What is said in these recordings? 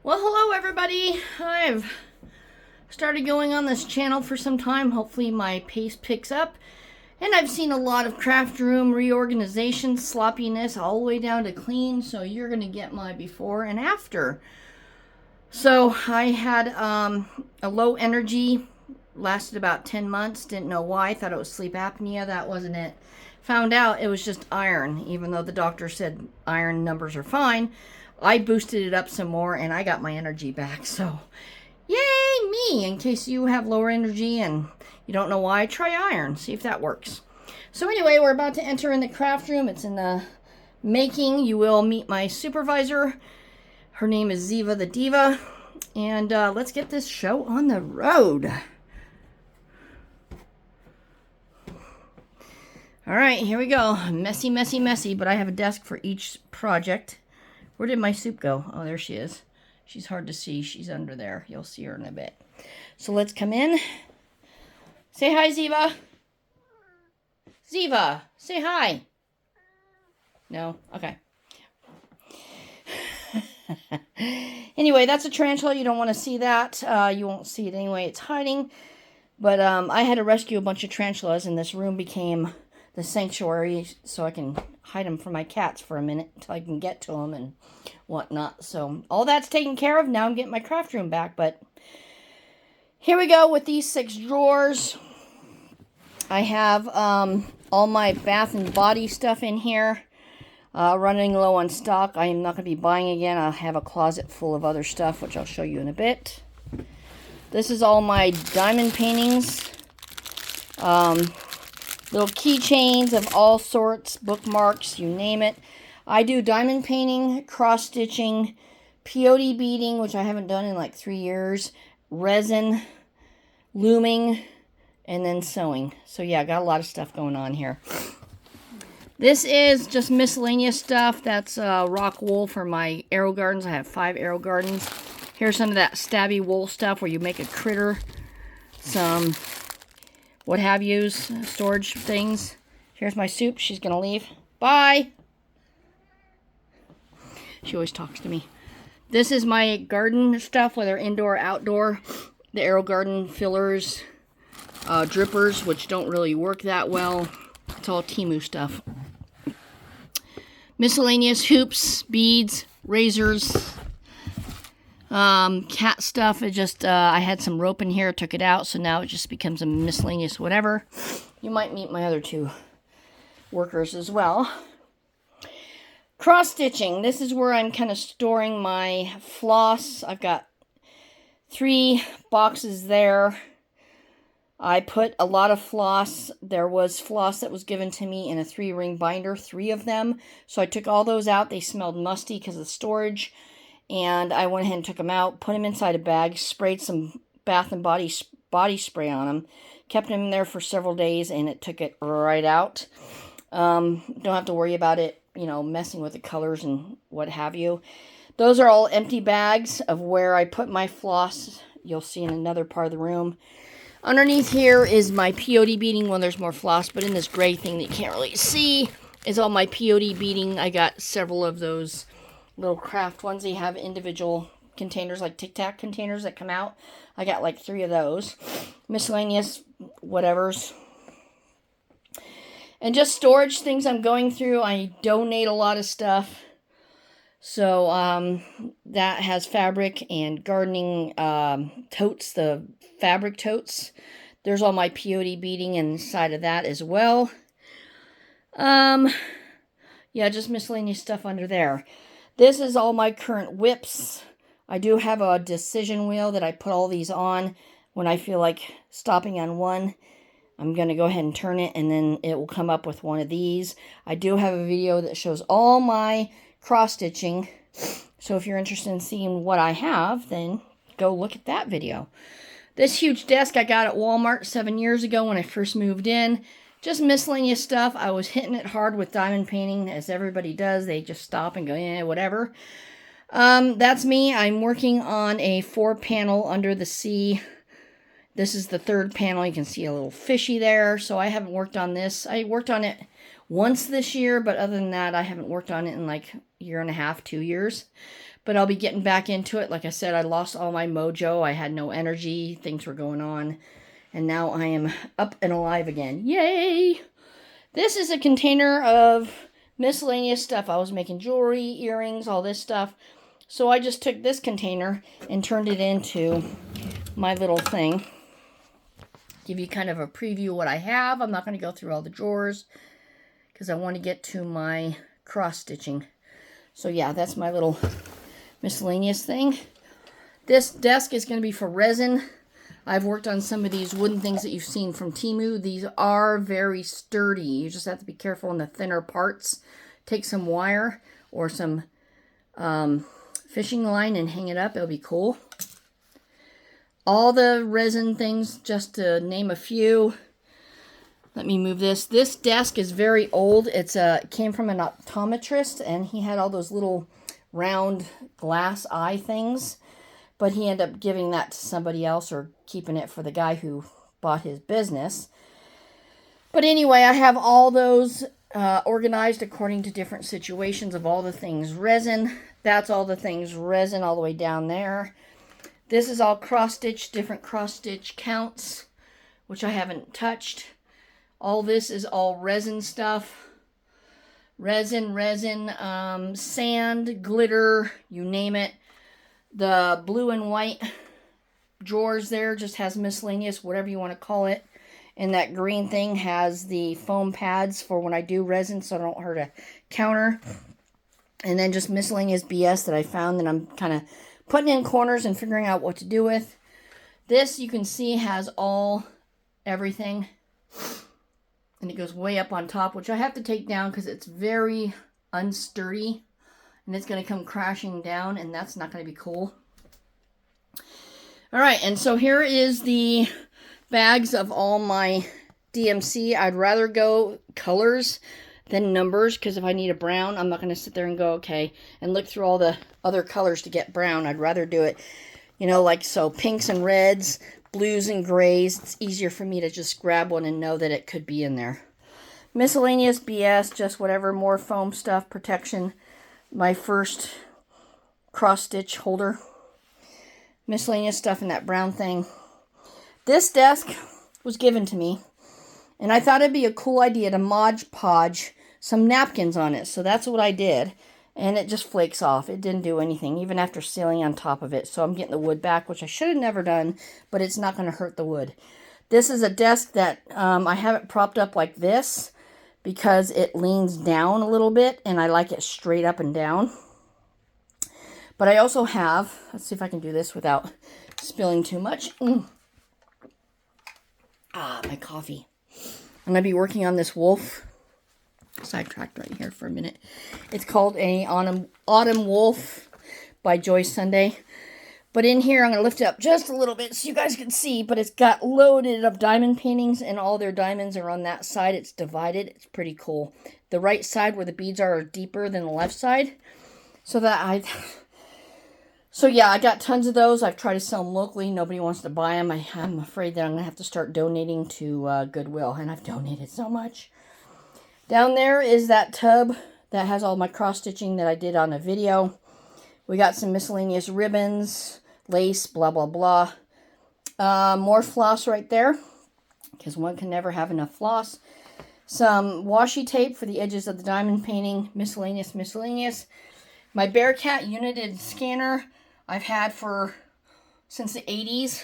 Well, hello everybody. I've started going on this channel for some time. Hopefully my pace picks up. And I've seen a lot of craft room reorganization, sloppiness, all the way down to clean. So you're going to get my before and after. So I had a low energy, lasted about 10 months. Didn't know why. Thought it was sleep apnea. That wasn't it. Found out it was just iron, even though the doctor said iron numbers are fine. I boosted it up some more and I got my energy back. So, yay me! In case you have lower energy and you don't know why, try iron. See if that works. So anyway, we're about to enter in the craft room. It's in the making. You will meet my supervisor. Her name is Ziva the Diva. And let's get this show on the road. All right, here we go. Messy, messy, messy, but I have a desk for each project. Where did my soup go? Oh, there she is. She's hard to see. She's under there. You'll see her in a bit. So let's come in. Say hi, Ziva. Ziva, say hi. No? Okay. Anyway, that's a tarantula. You don't want to see that. You won't see it anyway. It's hiding. But I had to rescue a bunch of tarantulas, and this room became the sanctuary so I can hide them from my cats for a minute until I can get to them and whatnot. So all that's taken care of. Now I'm getting my craft room back. But here we go with these 6 drawers. I have all my bath and body stuff in here. Running low on stock. I am not going to be buying again. I'll have a closet full of other stuff, which I'll show you in a bit. This is all my diamond paintings. Little keychains of all sorts, bookmarks, you name it. I do diamond painting, cross-stitching, peyote beading, which I haven't done in like 3 years, resin, looming, and then sewing. So yeah, I got a lot of stuff going on here. This is just miscellaneous stuff. That's rock wool for my arrow gardens. I have 5 arrow gardens. Here's some of that stabby wool stuff where you make a critter. Some what have yous, storage things. Here's my soup. She's going to leave. Bye. She always talks to me. This is my garden stuff, whether indoor or outdoor. The arrow garden fillers, drippers, which don't really work that well. It's all Temu stuff. Miscellaneous hoops, beads, razors, cat stuff. It just, I had some rope in here, took it out, so now it just becomes a miscellaneous whatever. You might meet my other 2 workers as well. Cross-stitching. This is where I'm kind of storing my floss. I've got 3 boxes there. I put a lot of floss. There was floss that was given to me in a 3-ring binder, 3 of them. So I took all those out. They smelled musty because of the storage. And I went ahead and took them out, put them inside a bag, sprayed some Bath and Body spray on them, kept them in there for several days, and it took it right out. Don't have to worry about it, you know, messing with the colors and what have you. Those are all empty bags of where I put my floss. You'll see in another part of the room. Underneath here is my peyote beading when there's more floss, but in this gray thing that you can't really see is all my peyote beading. I got several of those little craft ones. They have individual containers, like Tic Tac containers that come out. I got like 3 of those. Miscellaneous whatevers. And just storage things I'm going through. I donate a lot of stuff. So that has fabric and gardening totes, the fabric totes. There's all my peyote beading inside of that as well. Yeah, just miscellaneous stuff under there. This is all my current whips. I do have a decision wheel that I put all these on when I feel like stopping on one. I'm going to go ahead and turn it, and then it will come up with one of these. I do have a video that shows all my cross-stitching. So if you're interested in seeing what I have, then go look at that video. This huge desk I got at Walmart 7 years ago when I first moved in. Just miscellaneous stuff. I was hitting it hard with diamond painting, as everybody does. They just stop and go, eh, whatever. That's me. I'm working on a 4-panel under the sea. This is the 3rd panel. You can see a little fishy there. So I haven't worked on this. I worked on it once this year, but other than that, I haven't worked on it in like a year and a half, 2 years. But I'll be getting back into it. Like I said, I lost all my mojo. I had no energy. Things were going on. And now I am up and alive again. Yay! This is a container of miscellaneous stuff. I was making jewelry, earrings, all this stuff. So I just took this container and turned it into my little thing. Give you kind of a preview of what I have. I'm not going to go through all the drawers because I want to get to my cross stitching. So yeah, that's my little miscellaneous thing. This desk is going to be for resin. I've worked on some of these wooden things that you've seen from Temu. These are very sturdy. You just have to be careful in the thinner parts. Take some wire or some fishing line and hang it up. It'll be cool. All the resin things, just to name a few. Let me move this. This desk is very old. It came from an optometrist, and he had all those little round glass eye things. But he ended up giving that to somebody else or keeping it for the guy who bought his business. But anyway, I have all those organized according to different situations of all the things resin. That's all the things resin all the way down there. This is all cross-stitch, different cross-stitch counts, which I haven't touched. All this is all resin stuff. Resin, sand, glitter, you name it. The blue and white drawers there just has miscellaneous, whatever you want to call it. And that green thing has the foam pads for when I do resin so I don't hurt a counter. And then just miscellaneous BS that I found that I'm kind of putting in corners and figuring out what to do with. This, you can see, has everything. And it goes way up on top, which I have to take down because it's very unsturdy. And it's going to come crashing down, and that's not going to be cool. Alright, and so here is the bags of all my DMC. I'd rather go colors than numbers, because if I need a brown, I'm not going to sit there and go, okay, and look through all the other colors to get brown. I'd rather do it, you know, like so, pinks and reds, blues and grays. It's easier for me to just grab one and know that it could be in there. Miscellaneous BS, just whatever, more foam stuff, protection. My first cross-stitch holder. Miscellaneous stuff in that brown thing. This desk was given to me, and I thought it'd be a cool idea to Mod Podge some napkins on it. So that's what I did, and it just flakes off. It didn't do anything, even after sealing on top of it. So I'm getting the wood back, which I should have never done, but it's not going to hurt the wood. This is a desk that I have it propped up like this, because it leans down a little bit, and I like it straight up and down. But I also have, let's see if I can do this without spilling too much. My coffee. I'm going to be working on this wolf. Sidetracked right here for a minute. It's called a Autumn Wolf by Joyce Sunday. But in here, I'm going to lift it up just a little bit so you guys can see. But it's got loaded of diamond paintings, and all their diamonds are on that side. It's divided. It's pretty cool. The right side where the beads are deeper than the left side. So yeah, I got tons of those. I've tried to sell them locally. Nobody wants to buy them. I'm afraid that I'm going to have to start donating to Goodwill. And I've donated so much. Down there is that tub that has all my cross-stitching that I did on a video. We got some miscellaneous ribbons, lace, blah, blah, blah. More floss right there, because one can never have enough floss. Some washi tape for the edges of the diamond painting, miscellaneous. My Bearcat United scanner I've had since the 80s.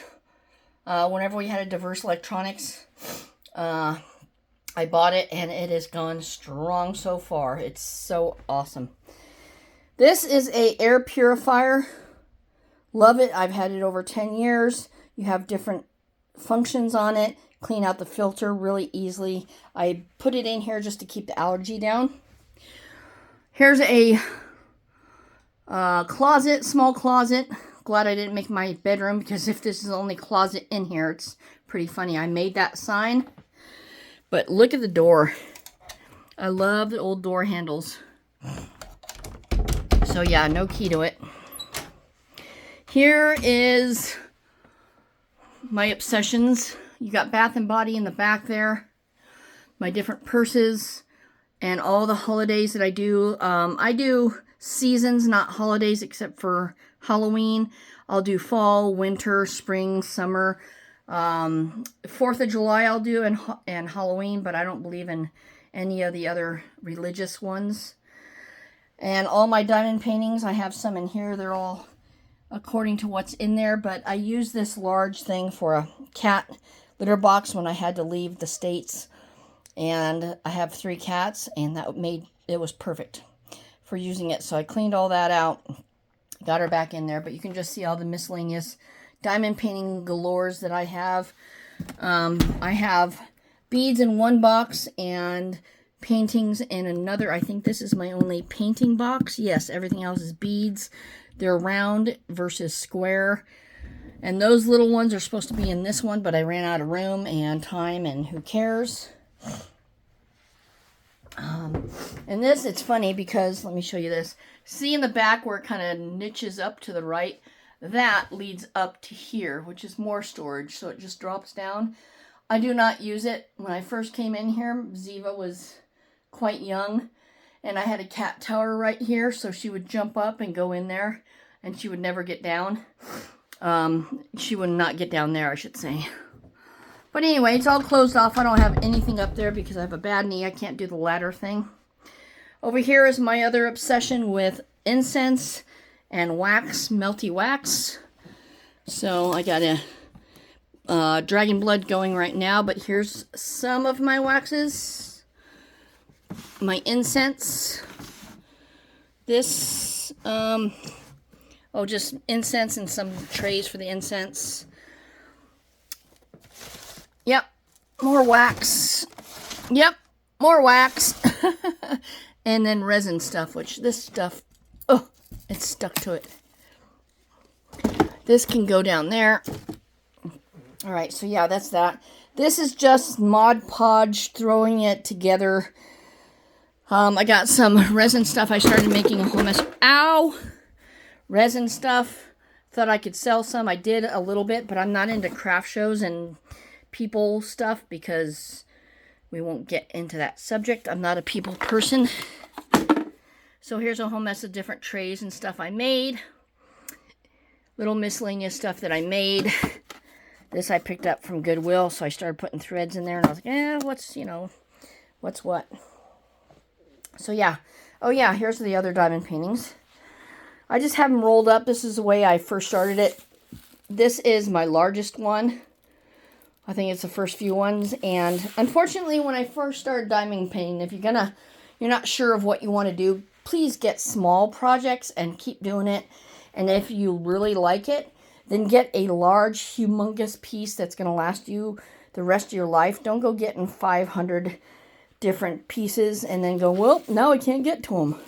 Whenever we had a Diverse Electronics, I bought it, and it has gone strong so far. It's so awesome. This is a air purifier. Love it. I've had it over 10 years. You have different functions on it. Clean out the filter really easily. I put it in here just to keep the allergy down. Here's a closet, small closet. Glad I didn't make my bedroom, because if this is the only closet in here, it's pretty funny. I made that sign. But look at the door. I love the old door handles. So yeah, no key to it. Here is my obsessions. You got Bath and Body in the back there. My different purses. And all the holidays that I do seasons, not holidays, except for Halloween. I'll do fall, winter, spring, summer. 4th of July I'll do, and Halloween, but I don't believe in any of the other religious ones. And all my diamond paintings, I have some in here. They're all according to what's in there, but I use this large thing for a cat litter box when I had to leave the States. And I have 3 cats, and it was perfect for using it. So I cleaned all that out, got her back in there, but you can just see all the miscellaneous diamond painting galores that I have. I have beads in one box and paintings in another. I think this is my only painting box. Yes, everything else is beads. They're round versus square. And those little ones are supposed to be in this one, but I ran out of room and time, and who cares? And this, it's funny because, let me show you this. See in the back where it kind of niches up to the right? That leads up to here, which is more storage, so it just drops down. I do not use it. When I first came in here, Ziva was quite young, and I had a cat tower right here, so she would jump up and go in there, and she would never get down. She would not get down there, I should say. But anyway, it's all closed off. I don't have anything up there because I have a bad knee. I can't do the ladder thing. Over here is my other obsession with incense and wax, melty wax. So I got a dragon blood going right now, but here's some of my waxes. My incense. This, just incense and some trays for the incense. Yep, more wax. Yep, more wax. And then resin stuff, which this stuff, oh, it's stuck to it. This can go down there. All right, so yeah, that's that. This is just Mod Podge throwing it together. I got some resin stuff. I started making a whole mess. Ow! Resin stuff. Thought I could sell some. I did a little bit, but I'm not into craft shows and people stuff because we won't get into that subject. I'm not a people person. So here's a whole mess of different trays and stuff I made. Little miscellaneous stuff that I made. This I picked up from Goodwill, so I started putting threads in there, and I was like, what's what? So yeah. Oh yeah, here's the other diamond paintings. I just have them rolled up. This is the way I first started it. This is my largest one. I think it's the first few ones, and unfortunately when I first started diamond painting, if you're not sure of what you want to do, please get small projects and keep doing it. And if you really like it, then get a large, humongous piece that's going to last you the rest of your life. Don't go getting 500 different pieces and then go, well, now I can't get to them.